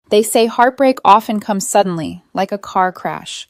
They say heartbreak often comes suddenly, like a car crash.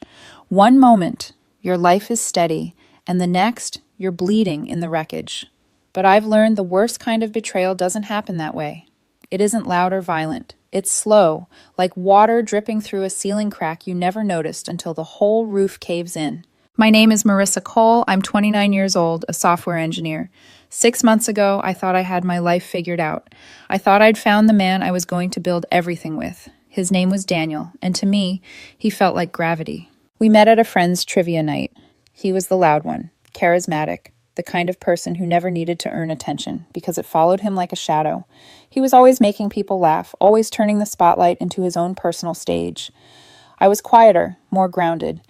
One moment, your life is steady, and the next, you're bleeding in the wreckage. But I've learned the worst kind of betrayal doesn't happen that way. It isn't loud or violent. It's slow, like water dripping through a ceiling crack you never noticed until the whole roof caves in. My name is Marissa Cole. I'm 29 years old, a software engineer. 6 months ago, I thought I had my life figured out. I thought I'd found the man I was going to build everything with. His name was Daniel, and to me, he felt like gravity. We met at a friend's trivia night. He was the loud one, charismatic, the kind of person who never needed to earn attention because it followed him like a shadow. He was always making people laugh, always turning the spotlight into his own personal stage. I was quieter, more grounded,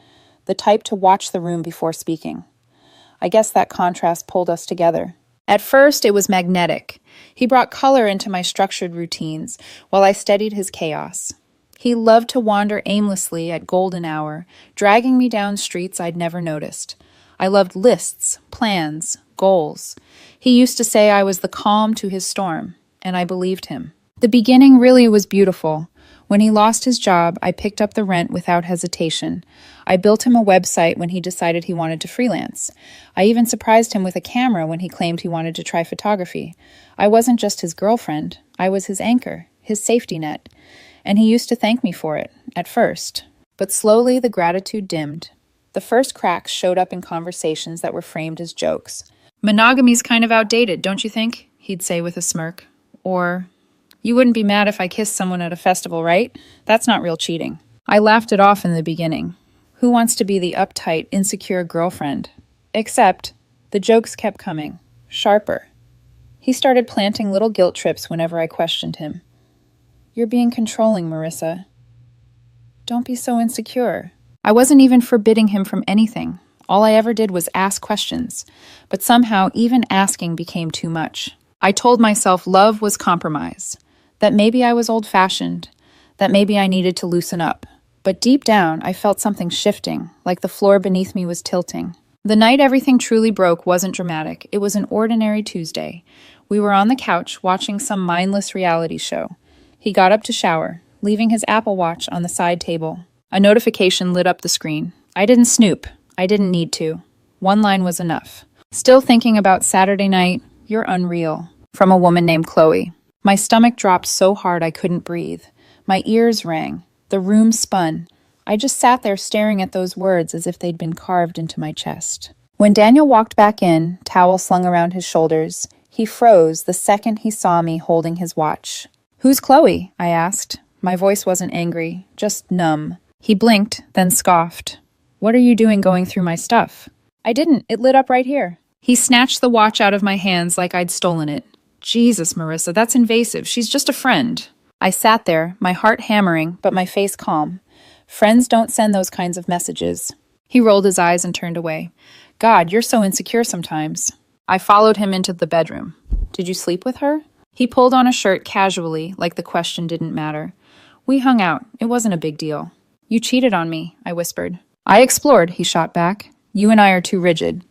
the type to watch the room before speaking. I guess that contrast pulled us together. At first, it was magnetic. He brought color into my structured routines while I studied his chaos. He loved to wander aimlessly at golden hour, dragging me down streets I'd never noticed. I loved lists, plans, goals. He used to say I was the calm to his storm, and I believed him. The beginning really was beautiful. When he lost his job, I picked up the rent without hesitation. I built him a website when he decided he wanted to freelance. I even surprised him with a camera when he claimed he wanted to try photography. I wasn't just his girlfriend. I was his anchor, his safety net. And he used to thank me for it, at first. But slowly the gratitude dimmed. The first cracks showed up in conversations that were framed as jokes. "Monogamy's kind of outdated, don't you think?" he'd say with a smirk. Or, "You wouldn't be mad if I kissed someone at a festival, right? That's not real cheating." I laughed it off in the beginning. Who wants to be the uptight, insecure girlfriend? Except, the jokes kept coming, sharper. He started planting little guilt trips whenever I questioned him. "You're being controlling, Marissa. Don't be so insecure." I wasn't even forbidding him from anything. All I ever did was ask questions. But somehow, even asking became too much. I told myself love was compromise, that maybe I was old-fashioned, that maybe I needed to loosen up. But deep down, I felt something shifting, like the floor beneath me was tilting. The night everything truly broke wasn't dramatic. It was an ordinary Tuesday. We were on the couch watching some mindless reality show. He got up to shower, leaving his Apple Watch on the side table. A notification lit up the screen. I didn't snoop. I didn't need to. One line was enough. "Still thinking about Saturday night? You're unreal." From a woman named Chloe. My stomach dropped so hard I couldn't breathe. My ears rang. The room spun. I just sat there staring at those words as if they'd been carved into my chest. When Daniel walked back in, towel slung around his shoulders, he froze the second he saw me holding his watch. "Who's Chloe?" I asked. My voice wasn't angry, just numb. He blinked, then scoffed. "What are you doing going through my stuff?" "I didn't. It lit up right here." He snatched the watch out of my hands like I'd stolen it. "Jesus, Marissa, that's invasive. She's just a friend." I sat there, my heart hammering, but my face calm. Friends don't send those kinds of messages. He rolled his eyes and turned away. "God, you're so insecure sometimes." I followed him into the bedroom. "Did you sleep with her?" He pulled on a shirt casually, like the question didn't matter. "We hung out. It wasn't a big deal." "You cheated on me," I whispered. "I explored," he shot back. "You and I are too rigid."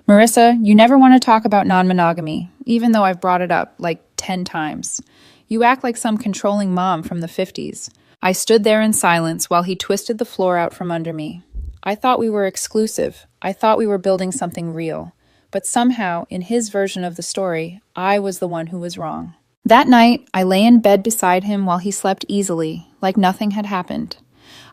"Marissa, you never want to talk about non-monogamy, even though I've brought it up like 10 times. You act like some controlling mom from the 50s. I stood there in silence while he twisted the floor out from under me. I thought we were exclusive. I thought we were building something real. But somehow, in his version of the story, I was the one who was wrong. That night, I lay in bed beside him while he slept easily, like nothing had happened.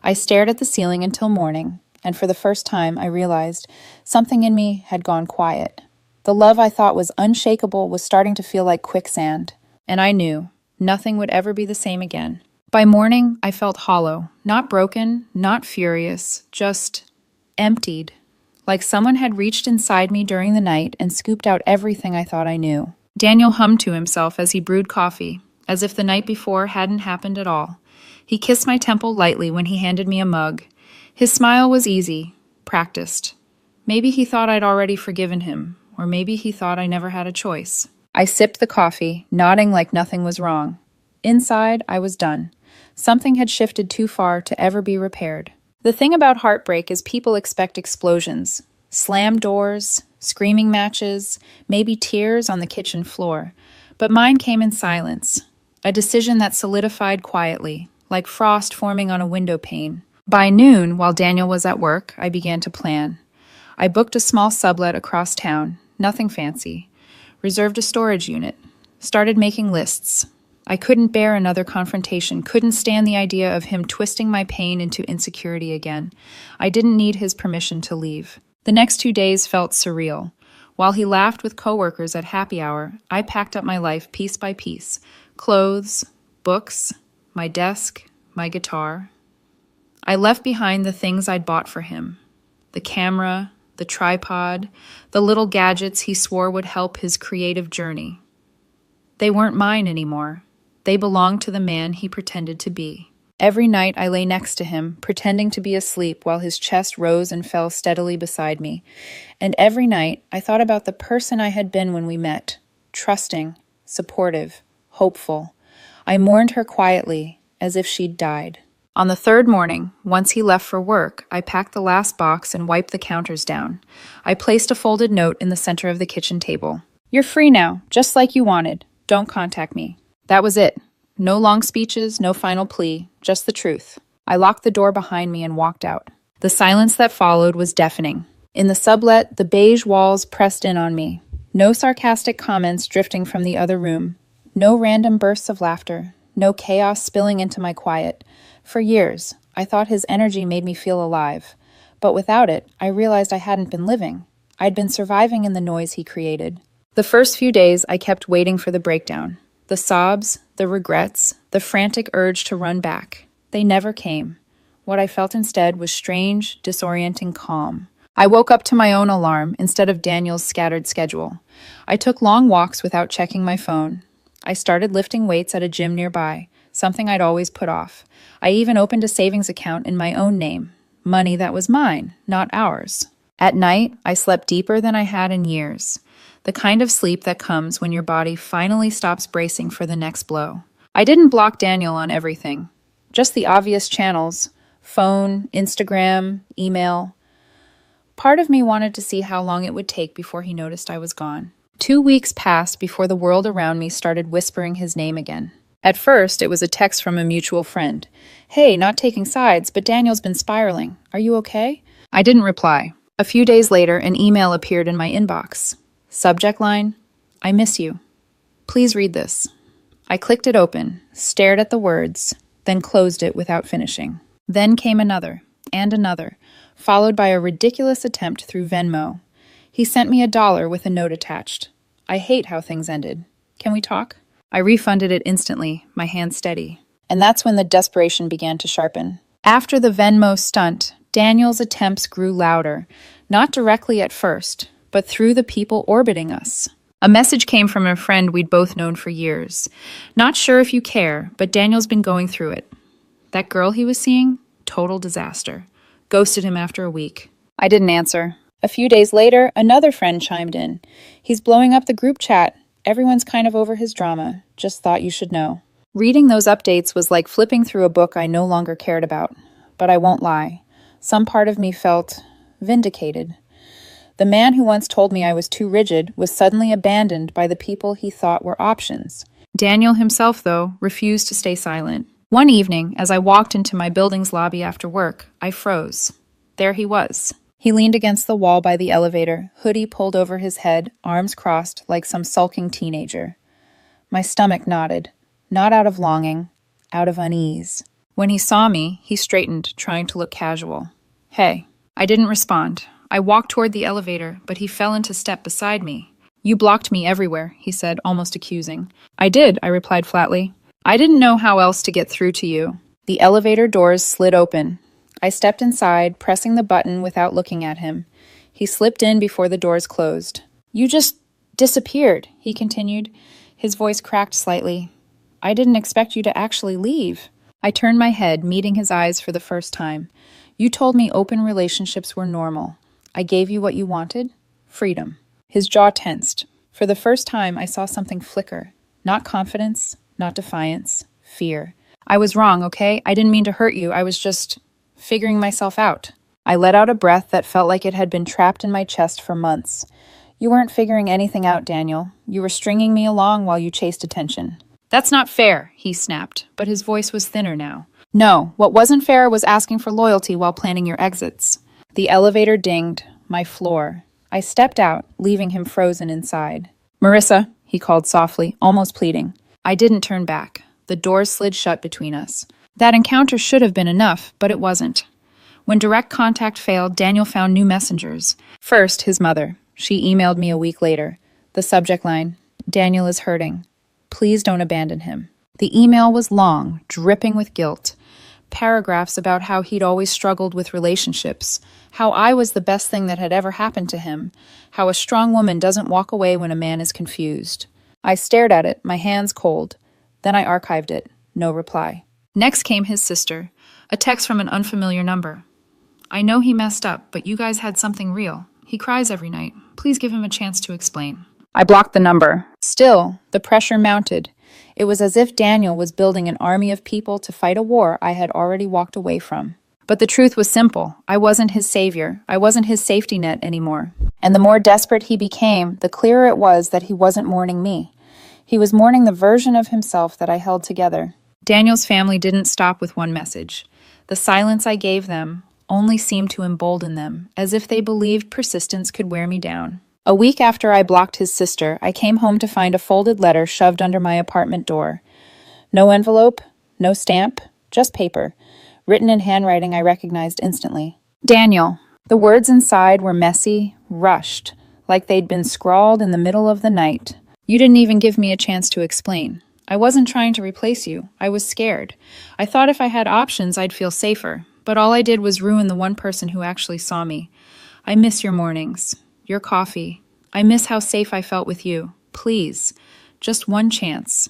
I stared at the ceiling until morning, and for the first time I realized something in me had gone quiet. The love I thought was unshakable was starting to feel like quicksand, and I knew nothing would ever be the same again. By morning, I felt hollow, not broken, not furious, just emptied, like someone had reached inside me during the night and scooped out everything I thought I knew. Daniel hummed to himself as he brewed coffee, as if the night before hadn't happened at all. He kissed my temple lightly when he handed me a mug. His smile was easy, practiced. Maybe he thought I'd already forgiven him, or maybe he thought I never had a choice. I sipped the coffee, nodding like nothing was wrong. Inside, I was done. Something had shifted too far to ever be repaired. The thing about heartbreak is people expect explosions. Slammed doors, screaming matches, maybe tears on the kitchen floor. But mine came in silence. A decision that solidified quietly, like frost forming on a window pane. By noon, while Daniel was at work, I began to plan. I booked a small sublet across town, nothing fancy. Reserved a storage unit. Started making lists. I couldn't bear another confrontation, couldn't stand the idea of him twisting my pain into insecurity again. I didn't need his permission to leave. The next 2 days felt surreal. While he laughed with coworkers at happy hour, I packed up my life piece by piece. Clothes, books, my desk, my guitar. I left behind the things I'd bought for him. The camera, the tripod, the little gadgets he swore would help his creative journey. They weren't mine anymore. They belonged to the man he pretended to be. Every night I lay next to him, pretending to be asleep while his chest rose and fell steadily beside me. And every night I thought about the person I had been when we met, trusting, supportive, hopeful. I mourned her quietly, as if she'd died. On the third morning, once he left for work, I packed the last box and wiped the counters down. I placed a folded note in the center of the kitchen table. "You're free now, just like you wanted. Don't contact me." That was it. No long speeches, no final plea, just the truth. I locked the door behind me and walked out. The silence that followed was deafening. In the sublet, the beige walls pressed in on me. No sarcastic comments drifting from the other room. No random bursts of laughter. No chaos spilling into my quiet. For years, I thought his energy made me feel alive. But without it, I realized I hadn't been living. I'd been surviving in the noise he created. The first few days, I kept waiting for the breakdown. The sobs, the regrets, the frantic urge to run back. They never came. What I felt instead was strange, disorienting calm. I woke up to my own alarm instead of Daniel's scattered schedule. I took long walks without checking my phone. I started lifting weights at a gym nearby, something I'd always put off. I even opened a savings account in my own name. Money that was mine, not ours. At night, I slept deeper than I had in years. The kind of sleep that comes when your body finally stops bracing for the next blow. I didn't block Daniel on everything. Just the obvious channels: phone, Instagram, email. Part of me wanted to see how long it would take before he noticed I was gone. 2 weeks passed before the world around me started whispering his name again. At first, it was a text from a mutual friend. "Hey, not taking sides, but Daniel's been spiraling. Are you okay?" I didn't reply. A few days later, an email appeared in my inbox. Subject line: "I miss you. Please read this." I clicked it open, stared at the words, then closed it without finishing. Then came another, and another, followed by a ridiculous attempt through Venmo. He sent me $1 with a note attached. "I hate how things ended. Can we talk?" I refunded it instantly, my hand steady. And that's when the desperation began to sharpen. After the Venmo stunt, Daniel's attempts grew louder, not directly at first, but through the people orbiting us. A message came from a friend we'd both known for years. "Not sure if you care, but Daniel's been going through it. That girl he was seeing? Total disaster. Ghosted him after a week." I didn't answer. A few days later, another friend chimed in. "He's blowing up the group chat. Everyone's kind of over his drama. Just thought you should know." Reading those updates was like flipping through a book I no longer cared about. But I won't lie. Some part of me felt vindicated. The man who once told me I was too rigid was suddenly abandoned by the people he thought were options. Daniel himself, though, refused to stay silent. One evening, as I walked into my building's lobby after work, I froze. There he was. He leaned against the wall by the elevator, hoodie pulled over his head, arms crossed like some sulking teenager. My stomach knotted, not out of longing, out of unease. When he saw me, he straightened, trying to look casual. "Hey." I didn't respond. I walked toward the elevator, but he fell into step beside me. "You blocked me everywhere," he said, almost accusing. "I did," I replied flatly. "I didn't know how else to get through to you." The elevator doors slid open. I stepped inside, pressing the button without looking at him. He slipped in before the doors closed. "You just disappeared," he continued. His voice cracked slightly. "I didn't expect you to actually leave." I turned my head, meeting his eyes for the first time. "You told me open relationships were normal. I gave you what you wanted? Freedom." His jaw tensed. For the first time, I saw something flicker. Not confidence, not defiance, fear. "I was wrong, okay? I didn't mean to hurt you. I was just figuring myself out." I let out a breath that felt like it had been trapped in my chest for months. "You weren't figuring anything out, Daniel. You were stringing me along while you chased attention." "That's not fair," he snapped, but his voice was thinner now. No, what wasn't fair was asking for loyalty while planning your exits. The elevator dinged, my floor. I stepped out, leaving him frozen inside. Marissa, he called softly, almost pleading. I didn't turn back. The doors slid shut between us. That encounter should have been enough, but it wasn't. When direct contact failed, Daniel found new messengers. First, his mother. She emailed me a week later. The subject line, Daniel is hurting. Please don't abandon him. The email was long, dripping with guilt. Paragraphs about how he'd always struggled with relationships, how I was the best thing that had ever happened to him, how a strong woman doesn't walk away when a man is confused. I stared at it, my hands cold. Then I archived it. No reply. Next came his sister, a text from an unfamiliar number. I know he messed up, but you guys had something real. He cries every night. Please give him a chance to explain. I blocked the number. Still, the pressure mounted. It was as if Daniel was building an army of people to fight a war I had already walked away from. But the truth was simple. I wasn't his savior. I wasn't his safety net anymore. And the more desperate he became, the clearer it was that he wasn't mourning me. He was mourning the version of himself that I held together. Daniel's family didn't stop with one message. The silence I gave them only seemed to embolden them, as if they believed persistence could wear me down. A week after I blocked his sister, I came home to find a folded letter shoved under my apartment door. No envelope, no stamp, just paper, written in handwriting I recognized instantly. Daniel. The words inside were messy, rushed, like they'd been scrawled in the middle of the night. You didn't even give me a chance to explain. I wasn't trying to replace you. I was scared. I thought if I had options, I'd feel safer. But all I did was ruin the one person who actually saw me. I miss your mornings. Your coffee. I miss how safe I felt with you. Please, just one chance.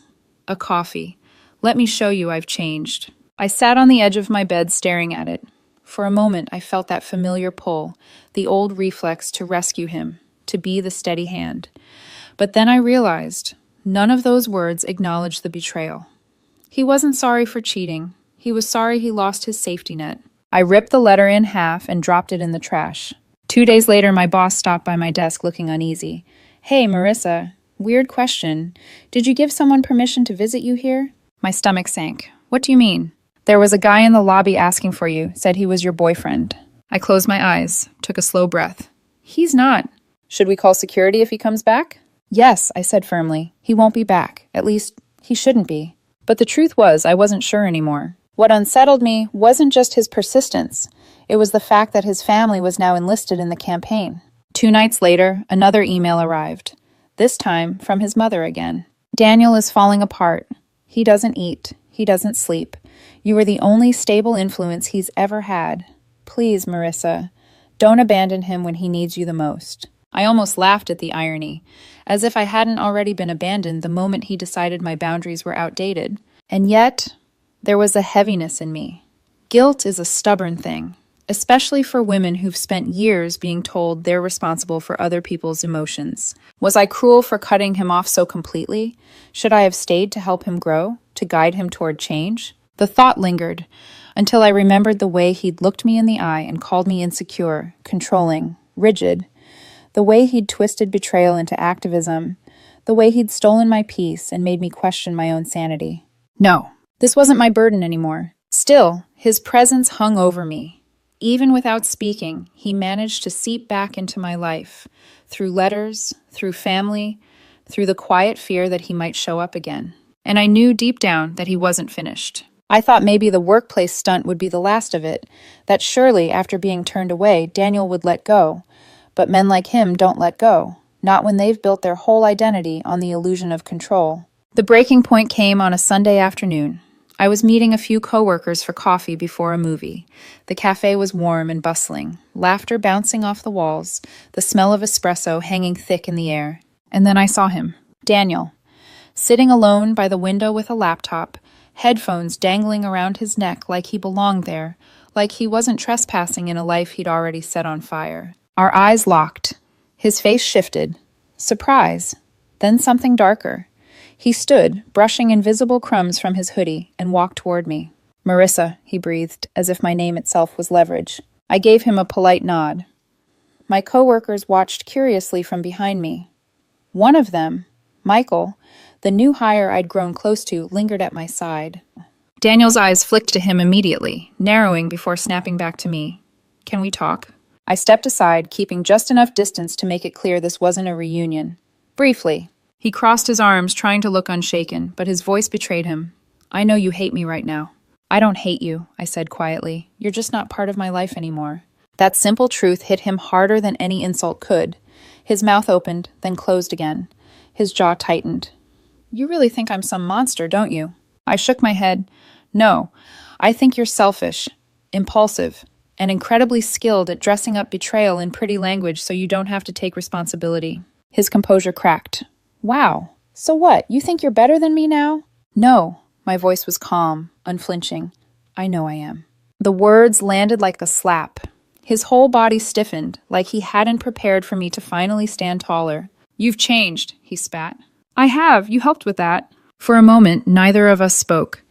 A coffee. Let me show you I've changed. I sat on the edge of my bed staring at it. For a moment, I felt that familiar pull, the old reflex to rescue him, to be the steady hand. But then I realized none of those words acknowledged the betrayal. He wasn't sorry for cheating. He was sorry he lost his safety net. I ripped the letter in half and dropped it in the trash. 2 days later, my boss stopped by my desk looking uneasy. Hey, Marissa, weird question. Did you give someone permission to visit you here? My stomach sank. What do you mean? There was a guy in the lobby asking for you, said he was your boyfriend. I closed my eyes, took a slow breath. He's not. Should we call security if he comes back? Yes, I said firmly. He won't be back. At least, he shouldn't be. But the truth was, I wasn't sure anymore. What unsettled me wasn't just his persistence. It was the fact that his family was now enlisted in the campaign. 2 nights later, another email arrived. This time, from his mother again. Daniel is falling apart. He doesn't eat. He doesn't sleep. You are the only stable influence he's ever had. Please, Marissa, don't abandon him when he needs you the most. I almost laughed at the irony, as if I hadn't already been abandoned the moment he decided my boundaries were outdated. And yet, there was a heaviness in me. Guilt is a stubborn thing, especially for women who've spent years being told they're responsible for other people's emotions. Was I cruel for cutting him off so completely? Should I have stayed to help him grow, to guide him toward change? The thought lingered, until I remembered the way he'd looked me in the eye and called me insecure, controlling, rigid. The way he'd twisted betrayal into activism. The way he'd stolen my peace and made me question my own sanity. No, this wasn't my burden anymore. Still, his presence hung over me. Even without speaking, he managed to seep back into my life, through letters, through family, through the quiet fear that he might show up again. And I knew deep down that he wasn't finished. I thought maybe the workplace stunt would be the last of it, that surely, after being turned away, Daniel would let go. But men like him don't let go, not when they've built their whole identity on the illusion of control. The breaking point came on a Sunday afternoon. I was meeting a few coworkers for coffee before a movie. The cafe was warm and bustling, laughter bouncing off the walls, the smell of espresso hanging thick in the air. And then I saw him, Daniel, sitting alone by the window with a laptop, headphones dangling around his neck like he belonged there, like he wasn't trespassing in a life he'd already set on fire. Our eyes locked. His face shifted. Surprise. Then something darker. He stood, brushing invisible crumbs from his hoodie, and walked toward me. Marissa, he breathed, as if my name itself was leverage. I gave him a polite nod. My coworkers watched curiously from behind me. One of them, Michael, the new hire I'd grown close to, lingered at my side. Daniel's eyes flicked to him immediately, narrowing before snapping back to me. Can we talk? I stepped aside, keeping just enough distance to make it clear this wasn't a reunion. Briefly. He crossed his arms, trying to look unshaken, but his voice betrayed him. I know you hate me right now. I don't hate you, I said quietly. You're just not part of my life anymore. That simple truth hit him harder than any insult could. His mouth opened, then closed again. His jaw tightened. You really think I'm some monster, don't you? I shook my head. No, I think you're selfish, impulsive, and incredibly skilled at dressing up betrayal in pretty language so you don't have to take responsibility. His composure cracked. Wow. So what? You think you're better than me now? No. My voice was calm, unflinching. I know I am. The words landed like a slap. His whole body stiffened, like he hadn't prepared for me to finally stand taller. You've changed, he spat. I have. You helped with that. For a moment, neither of us spoke.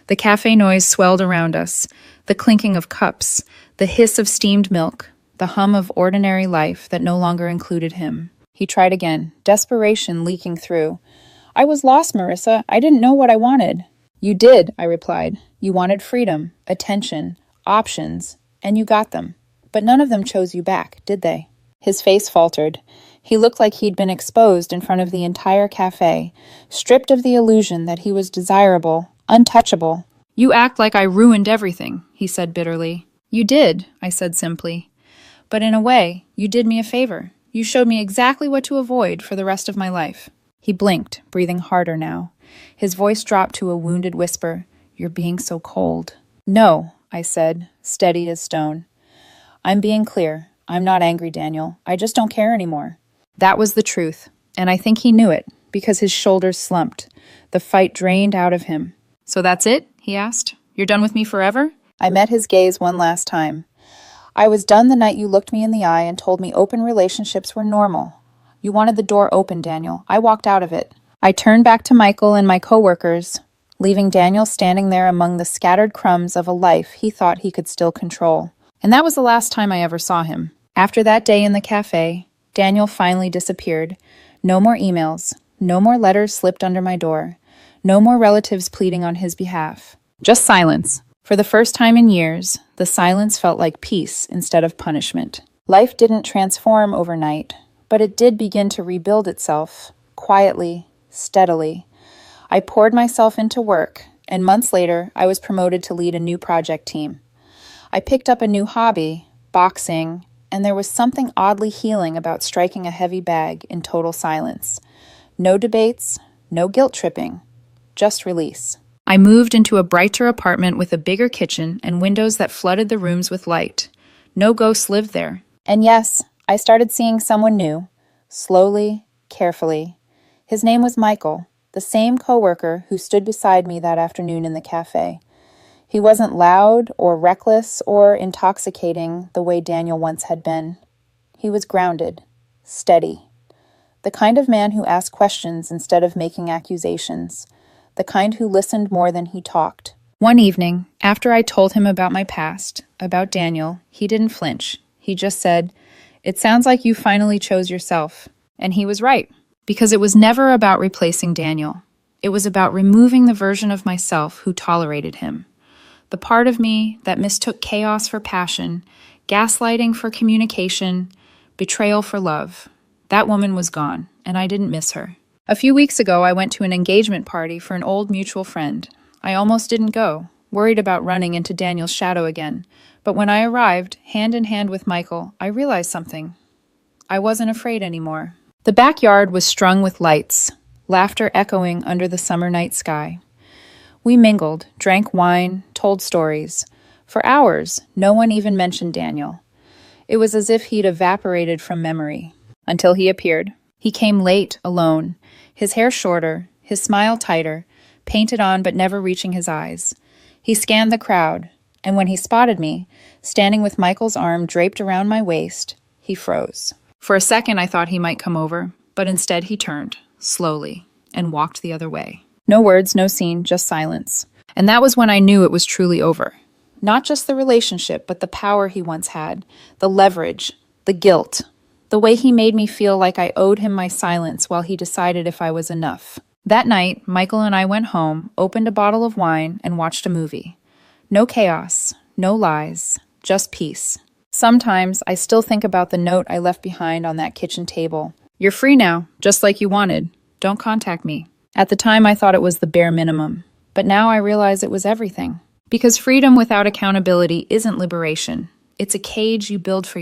The cafe noise swelled around us, the clinking of cups, the hiss of steamed milk, the hum of ordinary life that no longer included him. He tried again, desperation leaking through. I was lost, Marissa. I didn't know what I wanted. You did, I replied. You wanted freedom, attention, options, and you got them. But none of them chose you back, did they? His face faltered. He looked like he'd been exposed in front of the entire cafe, stripped of the illusion that he was desirable, untouchable. You act like I ruined everything, he said bitterly. You did, I said simply. But in a way, you did me a favor. You showed me exactly what to avoid for the rest of my life. He blinked, breathing harder now. His voice dropped to a wounded whisper. You're being so cold. No, I said, steady as stone. I'm being clear. I'm not angry, Daniel. I just don't care anymore. That was the truth, and I think he knew it, because his shoulders slumped. The fight drained out of him. So that's it? He asked. You're done with me forever? I met his gaze one last time. I was done the night you looked me in the eye and told me open relationships were normal. You wanted the door open, Daniel. I walked out of it. I turned back to Michael and my coworkers, leaving Daniel standing there among the scattered crumbs of a life he thought he could still control. And that was the last time I ever saw him. After that day in the cafe, Daniel finally disappeared. No more emails. No more letters slipped under my door. No more relatives pleading on his behalf. Just silence. For the first time in years, the silence felt like peace instead of punishment. Life didn't transform overnight, but it did begin to rebuild itself, quietly, steadily. I poured myself into work, and months later, I was promoted to lead a new project team. I picked up a new hobby, boxing, and there was something oddly healing about striking a heavy bag in total silence. No debates, no guilt tripping, just release. I moved into a brighter apartment with a bigger kitchen and windows that flooded the rooms with light. No ghosts lived there. And yes, I started seeing someone new, slowly, carefully. His name was Michael, the same coworker who stood beside me that afternoon in the cafe. He wasn't loud or reckless or intoxicating the way Daniel once had been. He was grounded, steady. The kind of man who asked questions instead of making accusations. The kind who listened more than he talked. One evening, after I told him about my past, about Daniel, he didn't flinch. He just said, "It sounds like you finally chose yourself." And he was right, because it was never about replacing Daniel. It was about removing the version of myself who tolerated him. The part of me that mistook chaos for passion, gaslighting for communication, betrayal for love. That woman was gone, and I didn't miss her. A few weeks ago, I went to an engagement party for an old mutual friend. I almost didn't go, worried about running into Daniel's shadow again. But when I arrived, hand in hand with Michael, I realized something. I wasn't afraid anymore. The backyard was strung with lights, laughter echoing under the summer night sky. We mingled, drank wine, told stories. For hours, no one even mentioned Daniel. It was as if he'd evaporated from memory. Until he appeared. He came late, alone, his hair shorter, his smile tighter, painted on but never reaching his eyes. He scanned the crowd, and when he spotted me, standing with Michael's arm draped around my waist, he froze. For a second I thought he might come over, but instead he turned, slowly, and walked the other way. No words, no scene, just silence. And that was when I knew it was truly over. Not just the relationship, but the power he once had, the leverage, the guilt. The way he made me feel like I owed him my silence while he decided if I was enough. That night, Michael and I went home, opened a bottle of wine, and watched a movie. No chaos, no lies, just peace. Sometimes I still think about the note I left behind on that kitchen table. You're free now, just like you wanted. Don't contact me. At the time, I thought it was the bare minimum. But now I realize it was everything. Because freedom without accountability isn't liberation. It's a cage you build for